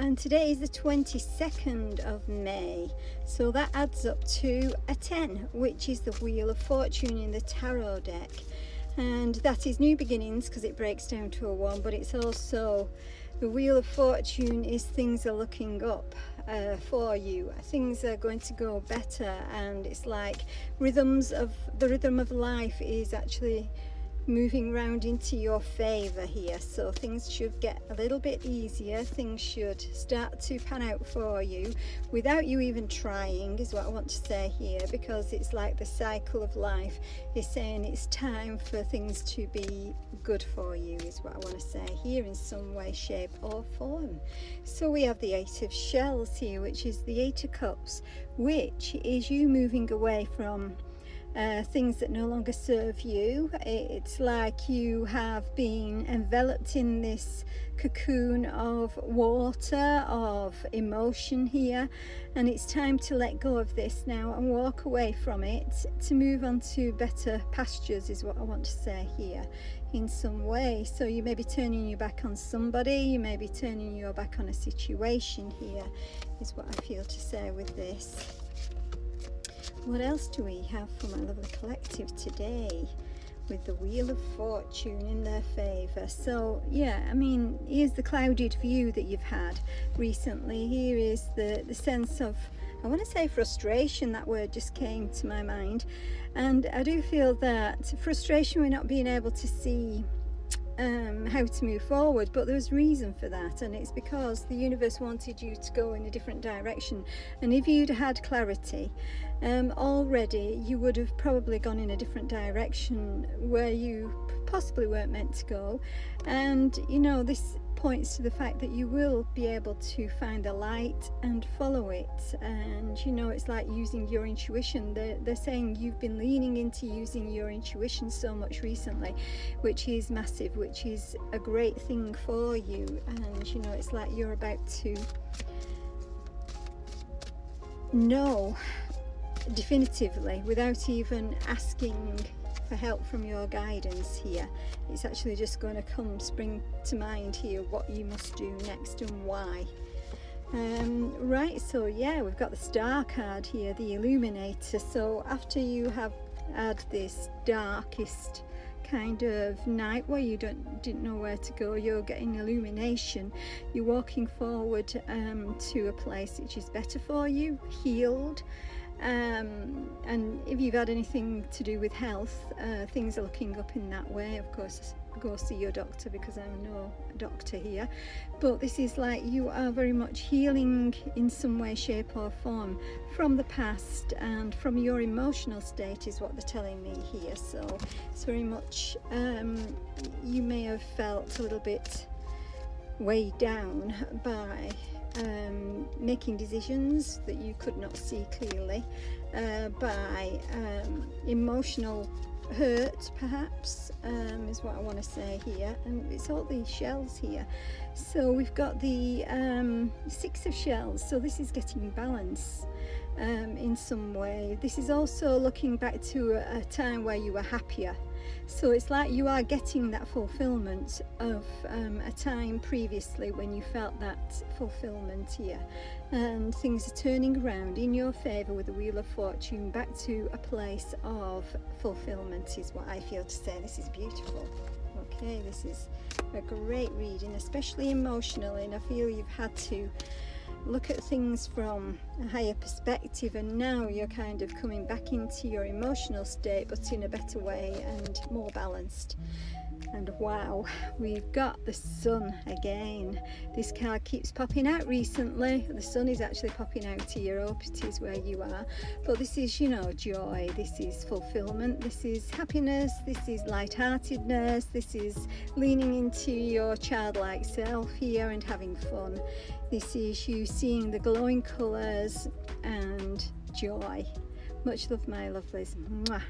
and today is the 22nd of May, so that adds up to a 10, which is the Wheel of Fortune in the tarot deck. And that is new beginnings because it breaks down to a 1, but it's also the Wheel of Fortune is things are looking up for you. Things are going to go better, and it's like the rhythm of life is actually moving round into your favor here, so things should get a little bit easier. Things should start to pan out for you without you even trying, is what I want to say here, because it's like the cycle of life is saying it's time for things to be good for you, is what I want to say here in some way, shape or form. So we have the 8 of Shells here, which is the 8 of Cups, which is you moving away from things that no longer serve you. It's like you have been enveloped in this cocoon of water, of emotion here, and it's time to let go of this now and walk away from it to move on to better pastures, is what I want to say here in some way. So you may be turning your back on somebody, you may be turning your back on a situation here, is what I feel to say with this. What else do we have for my lovely collective today with the Wheel of Fortune in their favour? So yeah, I mean, here's the clouded view that you've had recently. Here is the sense of, I want to say frustration, that word just came to my mind, and I do feel that frustration with not being able to see how to move forward, but there's reason for that, and it's because the universe wanted you to go in a different direction. And if you'd had clarity already, you would have probably gone in a different direction where you possibly weren't meant to go. And you know, this points to the fact that you will be able to find the light and follow it. And you know, it's like using your intuition. They're saying you've been leaning into using your intuition so much recently, which is massive, which is a great thing for you. And you know, it's like you're about to know definitively without even asking for help from your guidance here. It's actually just going to spring to mind here what you must do next and why. Right, so yeah, we've got the Star card here, the Illuminator. So after you have had this darkest kind of night where you didn't know where to go, you're getting illumination. You're walking forward to a place which is better for you, healed. And if you've had anything to do with health, things are looking up in that way. Of course, go see your doctor, because I'm no doctor here, but this is like you are very much healing in some way, shape or form from the past and from your emotional state, is what they're telling me here. So it's very much you may have felt a little bit weighed down by making decisions that you could not see clearly, by emotional hurt perhaps, is what I want to say here. And it's all these shells here. So we've got the 6 of Shells, so this is getting balance in some way. This is also looking back to a time where you were happier. So it's like you are getting that fulfillment of a time previously when you felt that fulfillment here, and things are turning around in your favor with the Wheel of Fortune back to a place of fulfillment, is what I feel to say. This is beautiful. Okay, this is a great reading, especially emotionally, and I feel you've had to look at things from a higher perspective, and now you're kind of coming back into your emotional state, but in a better way and more balanced. And wow, we've got the Sun again. This card keeps popping out recently. The Sun is actually popping out here. I hope it is where you are. But this is, you know, joy. This is fulfillment. This is happiness. This is lightheartedness. This is leaning into your childlike self here and having fun. This is you seeing the glowing colours and joy. Much love, my lovelies. Mwah.